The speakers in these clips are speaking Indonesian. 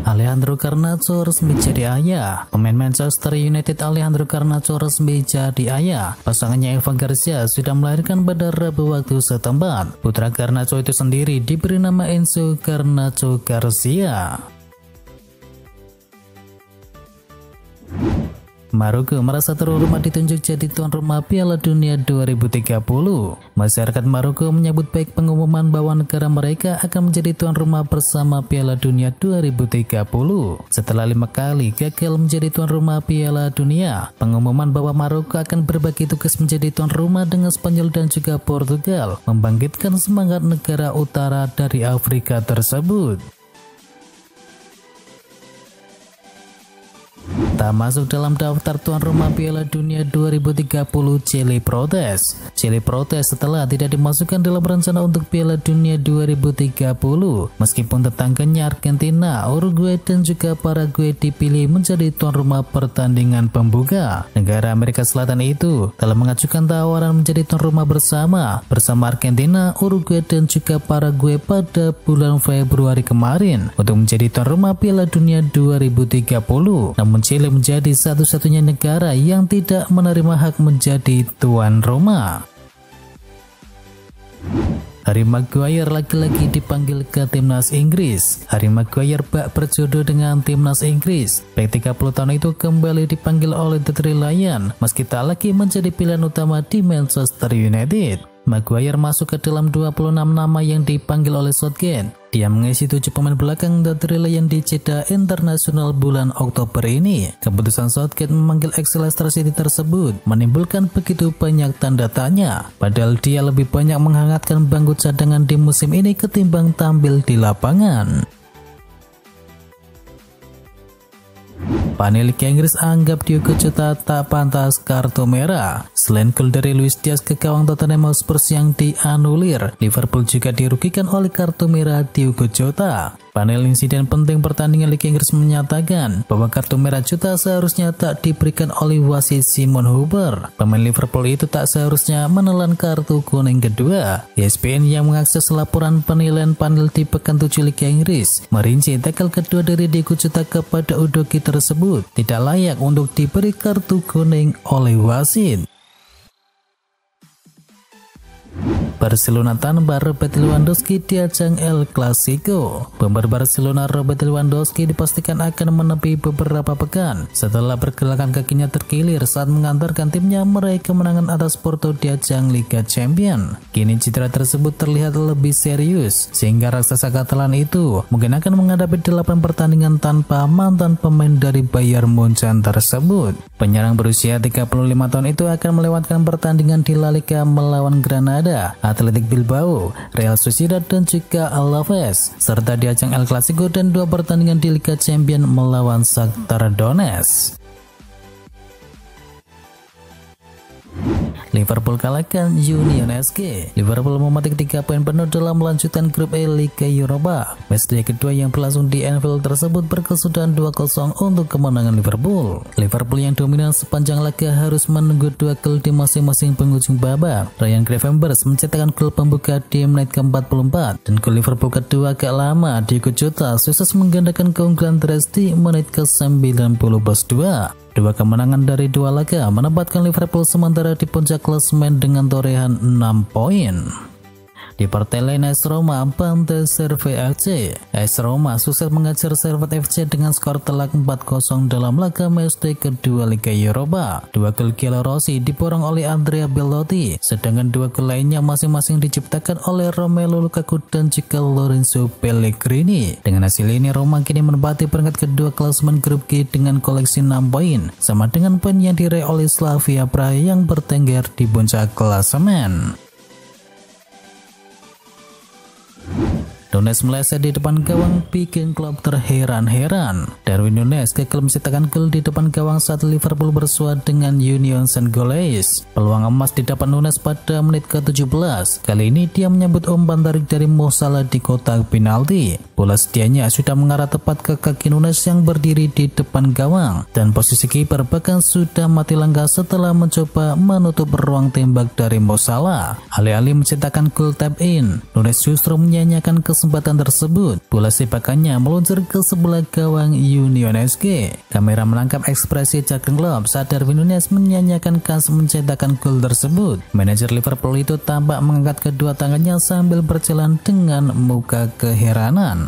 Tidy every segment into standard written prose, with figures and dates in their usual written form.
Alejandro Garnacho resmi jadi ayah. Pemain Manchester United Alejandro Garnacho resmi jadi ayah. Pasangannya Eva Garcia sudah melahirkan pada Rabu waktu setempat. Putra Garnacho itu sendiri diberi nama Enzo Garnacho Garcia. Maroko merasa terhormat ditunjuk jadi tuan rumah Piala Dunia 2030. Masyarakat Maroko menyambut baik pengumuman bahwa negara mereka akan menjadi tuan rumah bersama Piala Dunia 2030. Setelah 5 kali gagal menjadi tuan rumah Piala Dunia, pengumuman bahwa Maroko akan berbagi tugas menjadi tuan rumah dengan Spanyol dan juga Portugal membangkitkan semangat negara utara dari Afrika tersebut. Tak masuk dalam daftar tuan rumah Piala Dunia 2030, Chile protes. Chile protes setelah tidak dimasukkan dalam rencana untuk Piala Dunia 2030. Meskipun tetangganya Argentina, Uruguay dan juga Paraguay dipilih menjadi tuan rumah pertandingan pembuka. Negara Amerika Selatan itu telah mengajukan tawaran menjadi tuan rumah bersama Argentina, Uruguay dan juga Paraguay pada bulan Februari kemarin untuk menjadi tuan rumah Piala Dunia 2030. Namun Chile menjadi satu-satunya negara yang tidak menerima hak menjadi tuan rumah. Harry Maguire lagi-lagi dipanggil ke timnas Inggris. Harry Maguire bak berjodoh dengan timnas Inggris. Bek 30 tahun itu kembali dipanggil oleh The Three Lions meski tak lagi menjadi pilihan utama di Manchester United. Maguire masuk ke dalam 26 nama yang dipanggil oleh Southgate. Dia mengisi 7 pemain belakang The Three Lions di Jeddah Internasional bulan Oktober ini. Keputusan Southgate memanggil ex-Leicester City tersebut menimbulkan begitu banyak tanda tanya. Padahal dia lebih banyak menghangatkan bangku cadangan di musim ini ketimbang tampil di lapangan. Panel Liga Inggris anggap Diogo Jota tak pantas kartu merah. Selain gol dari Luis Diaz ke gawang Tottenham Hotspur yang dianulir, Liverpool juga dirugikan oleh kartu merah Diogo Jota. Panel insiden penting pertandingan Liga Inggris menyatakan bahwa kartu merah Jota seharusnya tak diberikan oleh wasit Simon Hooper. Pemain Liverpool itu tak seharusnya menelan kartu kuning kedua. ESPN yang mengakses laporan penilaian panel di pekan 7 Liga Inggris merinci tackle kedua dari Diogo Jota kepada Udogie tersebut tidak layak untuk diberi kartu kuning oleh wasit. Barcelona tanpa Robert Lewandowski di ajang El Clasico. Pemain Barcelona Robert Lewandowski dipastikan akan menepi beberapa pekan setelah pergerakan kakinya terkilir saat mengantarkan timnya meraih kemenangan atas Porto di ajang Liga Champions. Kini cedera tersebut terlihat lebih serius sehingga raksasa Catalan itu mungkin akan menghadapi 8 pertandingan tanpa mantan pemain dari Bayern Munchen tersebut. Penyerang berusia 35 tahun itu akan melewatkan pertandingan di La Liga melawan Granada, Athletic Bilbao, Real Sociedad dan juga Alaves, serta di ajang El Clasico dan 2 pertandingan di Liga Champions melawan Shakhtar Donetsk. Liverpool kalahkan Union SG. Liverpool memetik 3 poin penuh dalam melanjutkan grup E Liga Eropa. Match day kedua yang berlangsung di Anfield tersebut berkesudahan 2-0 untuk kemenangan Liverpool. Liverpool yang dominan sepanjang laga harus menunggu 2 gol di masing-masing penghujung babak. Ryan Gravenberch mencetakkan gol pembuka di menit ke-44 dan gol Liverpool kedua agak lama. Diogo Jota sukses menggandakan keunggulan Tres di menit ke-92. 2 kemenangan dari 2 laga menempatkan Liverpool sementara di puncak klasemen dengan torehan 6 poin. Di partai lain AS Roma bantai Servette FC. AS Roma sukses mengajar Servette FC dengan skor telak 4-0 dalam laga matchday kedua Liga Eropa. 2 gol Gianluigi Rossi diborong oleh Andrea Bellotti, sedangkan 2 gol lainnya masing-masing diciptakan oleh Romelu Lukaku dan juga Lorenzo Pellegrini. Dengan hasil ini Roma kini menempati peringkat kedua klasemen grup G dengan koleksi 6 poin, sama dengan poin yang diraih oleh Slavia Praha yang bertengger di puncak klasemen. Nunes meleset di depan gawang bikin klub terheran-heran. Darwin Nunes gagal mencetakkan gol di depan gawang saat Liverpool bersua dengan Union Saint-Gilloise. Peluang emas didapat Nunes pada menit ke-17. Kali ini dia menyambut umpan tarik dari Mo Salah di kotak penalti. Bola sedianya sudah mengarah tepat ke kaki Nunes yang berdiri di depan gawang, dan posisi kiper bahkan sudah mati langkah setelah mencoba menutup ruang tembak dari Mo Salah. Alih-alih mencetakkan gol tap in, Nunes justru menyanyiakan kesempatan kesempatan tersebut. Bola sepakannya meluncur ke sebelah gawang Union SG. Kamera menangkap ekspresi Jurgen Klopp saat Darwin Núñez menyanyiakan kans mencetakkan gol tersebut. Manajer Liverpool itu tampak mengangkat kedua tangannya sambil berjalan dengan muka keheranan.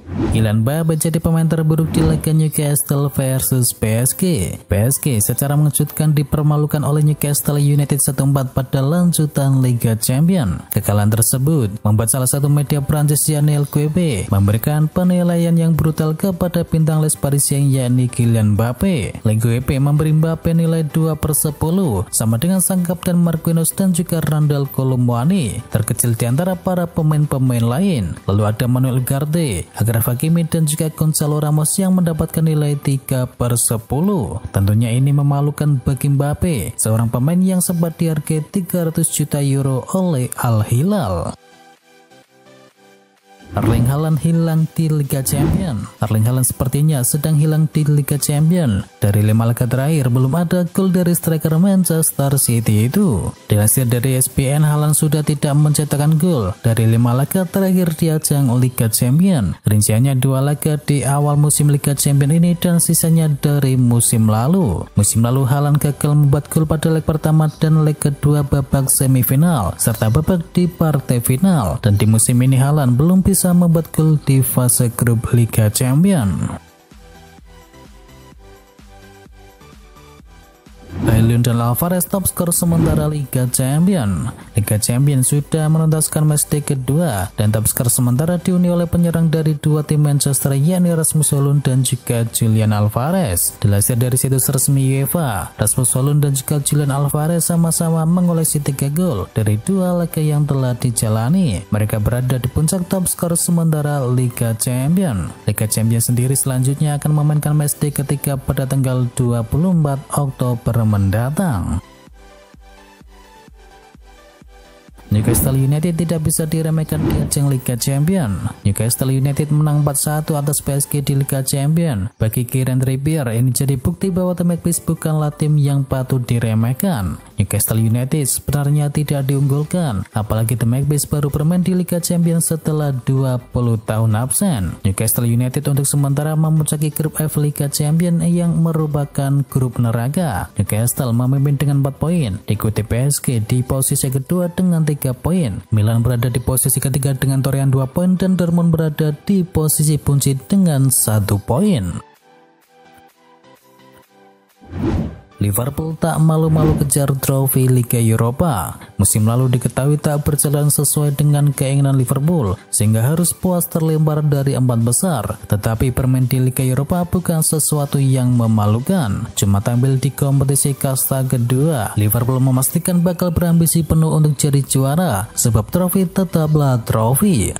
Kylian Mbappé jadi pemain terburuk di laga Newcastle versus PSG. PSG secara mengejutkan dipermalukan oleh Newcastle United 1-4 pada lanjutan Liga Champions. Kekalahan tersebut membuat salah satu media Prancis yakni LQB memberikan penilaian yang brutal kepada bintang Les Parisiens yakni Kylian Mbappé. LQB memberi Mbappé nilai 2/10 sama dengan sang kapten Marquinhos dan juga Randal Kolo Muani, terkecil di antara para pemain-pemain lain. Lalu ada Manuel Ugarte, Hakimi dan juga Gonzalo Ramos yang mendapatkan nilai 3/10. Tentunya ini memalukan bagi Mbappé, seorang pemain yang sempat dihargai 300 juta euro oleh Al Hilal. Erling Haaland hilang di Liga Champions. Erling Haaland sepertinya sedang hilang di Liga Champions. Dari 5 laga terakhir belum ada gol dari striker Manchester City itu. Dilansir dari ESPN, Haaland sudah tidak mencetakkan gol dari 5 laga terakhir di ajang Liga Champions. Rinciannya 2 laga di awal musim Liga Champions ini dan sisanya dari musim lalu. Musim lalu Haaland gagal membuat gol pada leg pertama dan leg kedua babak semifinal serta babak di partai final. Dan di musim ini Haaland belum bisa membuat gol di fase grup Liga Champions. Julian Alvarez top skor sementara Liga Champions. Liga Champions sudah menuntaskan matchday kedua dan top skor sementara dihuni oleh penyerang dari dua tim Manchester yakni Rasmus Højlund dan juga Julian Alvarez. Dilansir dari situs resmi UEFA, Rasmus Højlund dan juga Julian Alvarez sama-sama mengoleksi 3 gol dari 2 laga yang telah dijalani. Mereka berada di puncak top skor sementara Liga Champions. Liga Champions sendiri selanjutnya akan memainkan matchday ketiga pada tanggal 24 Oktober mendatang. Newcastle United tidak bisa diremehkan di ajang Liga Champions. Newcastle United menang 4-1 atas PSG di Liga Champions. Bagi Kieran Trippier, ini jadi bukti bahwa The Magpies bukanlah tim yang patut diremehkan. Newcastle United sebenarnya tidak diunggulkan, apalagi The Magpies baru bermain di Liga Champions setelah 20 tahun absen. Newcastle United untuk sementara memuncaki grup F Liga Champions yang merupakan grup neraka. Newcastle memimpin dengan 4 poin, diikuti PSG di posisi kedua dengan 3 poin. Milan berada di posisi ketiga dengan torehan 2 poin dan Dortmund berada di posisi buncit dengan 1 poin. Liverpool tak malu-malu kejar trofi Liga Eropa. Musim lalu diketahui tak berjalan sesuai dengan keinginan Liverpool, sehingga harus puas terlempar dari 4 besar. Tetapi bermain di Liga Eropa bukan sesuatu yang memalukan. Cuma tampil di kompetisi kasta kedua, Liverpool memastikan bakal berambisi penuh untuk jadi juara, sebab trofi tetaplah trofi.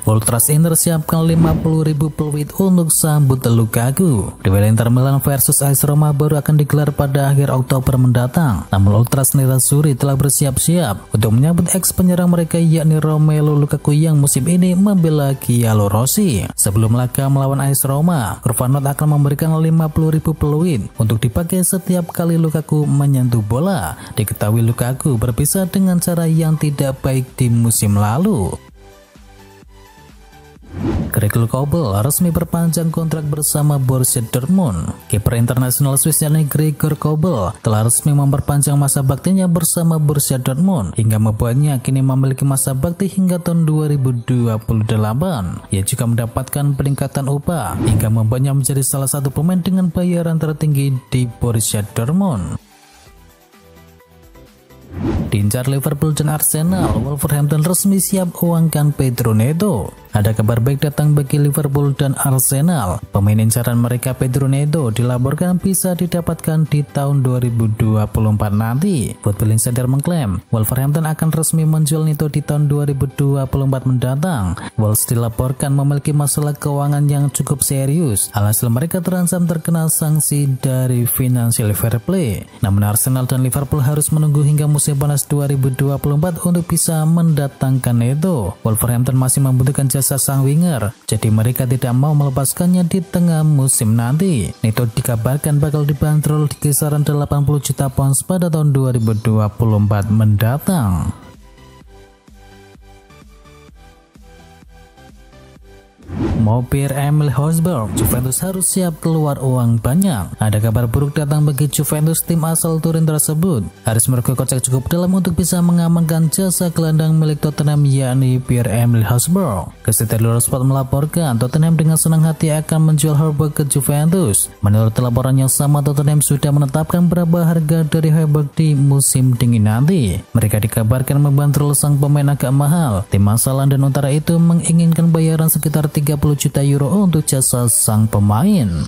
Ultras Inter siapkan 50.000 peluit untuk sambut Lukaku. Duel Inter Milan versus AS Roma baru akan digelar pada akhir Oktober mendatang. Namun Ultras Nerazzurri telah bersiap-siap untuk menyambut ex penyerang mereka yakni Romelu Lukaku yang musim ini membela Giallo Rossi. Sebelum laga melawan AS Roma, Kurvanot akan memberikan 50.000 peluit untuk dipakai setiap kali Lukaku menyentuh bola. Diketahui Lukaku berpisah dengan cara yang tidak baik di musim lalu. Gregor Kobel resmi perpanjang kontrak bersama Borussia Dortmund. Kiper internasional Swiss yakni Gregor Kobel telah resmi memperpanjang masa baktinya bersama Borussia Dortmund hingga membuatnya kini memiliki masa bakti hingga tahun 2028. Ia juga mendapatkan peningkatan upah hingga membuatnya menjadi salah satu pemain dengan bayaran tertinggi di Borussia Dortmund. Diincar Liverpool dan Arsenal, Wolverhampton resmi siap uangkan Pedro Neto. Ada kabar baik datang bagi Liverpool dan Arsenal. Pemain incaran mereka Pedro Neto dilaporkan bisa didapatkan di tahun 2024 nanti. Football Insider mengklaim Wolverhampton akan resmi menjual Neto di tahun 2024 mendatang. Wolves dilaporkan memiliki masalah keuangan yang cukup serius. Alhasil mereka terancam terkena sanksi dari Financial Fair Play. Namun Arsenal dan Liverpool harus menunggu hingga musim panas 2024 untuk bisa mendatangkan Neto. Wolverhampton masih membutuhkan jasa sang winger, jadi mereka tidak mau melepaskannya di tengah musim nanti. Neto dikabarkan bakal dibanderol di kisaran 80 juta pounds pada tahun 2024 mendatang. Mau Pierre-Emile Hosberg, Juventus harus siap keluar uang banyak. Ada kabar buruk datang bagi Juventus, tim asal Turin tersebut harus merogoh kocek cukup dalam untuk bisa mengamankan jasa gelandang milik Tottenham yakni Pierre-Emile Hosberg. Keseteluruh Sport melaporkan Tottenham dengan senang hati akan menjual Hosberg ke Juventus. Menurut laporan yang sama, Tottenham sudah menetapkan berapa harga dari Hosberg di musim dingin nanti. Mereka dikabarkan membanderol sang pemain agak mahal. Tim asal London Utara itu menginginkan bayaran sekitar 30 juta euro untuk jasa sang pemain.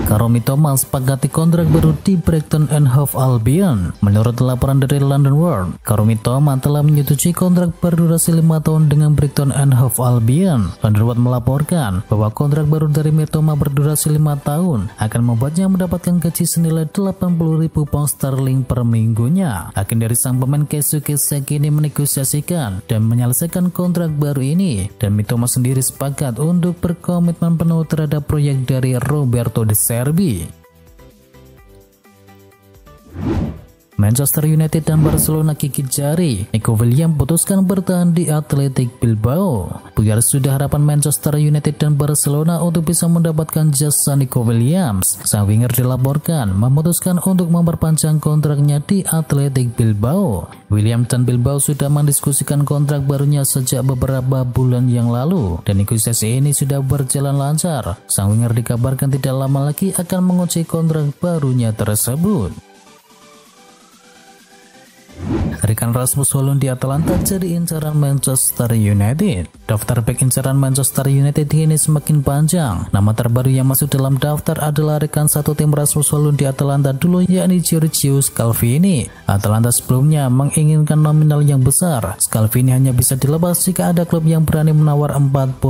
Karomi Thomas sepakati kontrak baru di Brighton and Hove Albion. Menurut laporan dari London World, Karomi Thomas telah menyetujui kontrak berdurasi 5 tahun dengan Brighton and Hove Albion. London World melaporkan bahwa kontrak baru dari Mitoma berdurasi 5 tahun akan membuatnya mendapatkan gaji senilai 80.000 pound sterling per minggunya. Agen dari sang pemain Keisuke Seki ini menegosiasikan dan menyelesaikan kontrak baru ini, dan Mitoma sendiri sepakat untuk berkomitmen penuh terhadap proyek dari Roberto De Zerbi. Manchester United dan Barcelona gigit jari. Nico Williams putuskan bertahan di Athletic Bilbao. Buyar sudah harapan Manchester United dan Barcelona untuk bisa mendapatkan jasa Nico Williams. Sang winger dilaporkan memutuskan untuk memperpanjang kontraknya di Athletic Bilbao. Williams dan Bilbao sudah mendiskusikan kontrak barunya sejak beberapa bulan yang lalu, dan negosiasi ini sudah berjalan lancar. Sang winger dikabarkan tidak lama lagi akan menguji kontrak barunya tersebut. Rekan Rasmus Højlund di Atalanta jadi incaran Manchester United. Daftar bek incaran Manchester United ini semakin panjang. Nama terbaru yang masuk dalam daftar adalah rekan satu tim Rasmus Højlund di Atalanta dulu, yakni Giorgio Scalvini. Atalanta sebelumnya menginginkan nominal yang besar. Scalvini hanya bisa dilepas jika ada klub yang berani menawar 45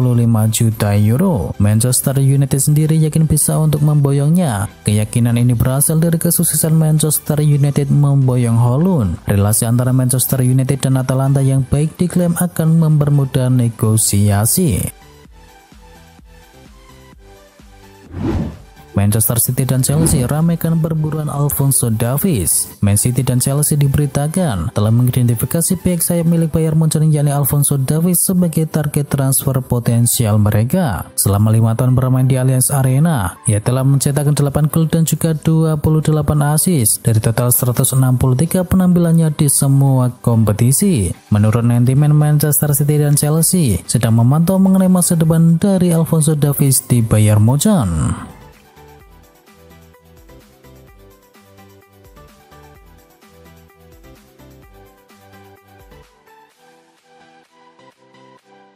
juta euro. Manchester United sendiri yakin bisa untuk memboyongnya. Keyakinan ini berasal dari kesuksesan Manchester United memboyong Højlund. Relasi antara Manchester United dan Atalanta yang baik diklaim akan mempermudah negosiasi. Manchester City dan Chelsea ramaikan perburuan Alphonso Davies. Man City dan Chelsea diberitakan telah mengidentifikasi pihak sayap milik Bayern Munchen yakni Alphonso Davies sebagai target transfer potensial mereka. Selama 5 tahun bermain di Allianz Arena, ia telah mencetak 8 gol dan juga 28 assist dari total 163 penampilannya di semua kompetisi. Menurut manajemen Manchester City dan Chelsea sedang memantau mengenai masa depan dari Alphonso Davies di Bayern Munchen.